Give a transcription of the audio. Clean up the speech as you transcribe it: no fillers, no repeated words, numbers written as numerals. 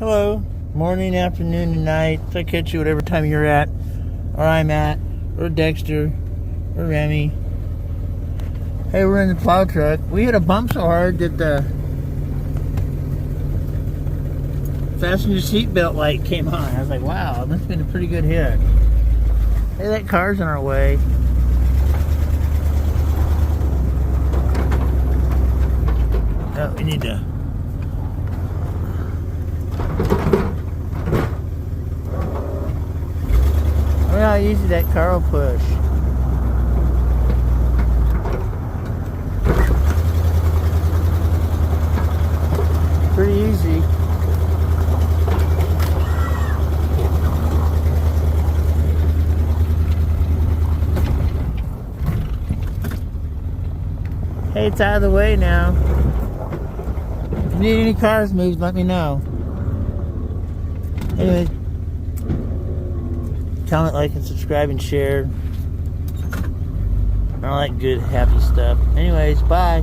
Hello, morning, afternoon, and night. So I catch you whatever time you're at, or I'm at, or Dexter, or Remy. Hey, we're in the plow truck. We hit a bump so hard that the passenger seatbelt light came on. I was like, wow, it must have been a pretty good hit. Hey, that car's in our way. Oh, we need to... I wonder how easy that car will push. Pretty easy. Hey, it's out of the way now. If you need any cars moved, let me know. Anyway, comment, like, and subscribe, and share. I like good, happy stuff. Anyways, bye.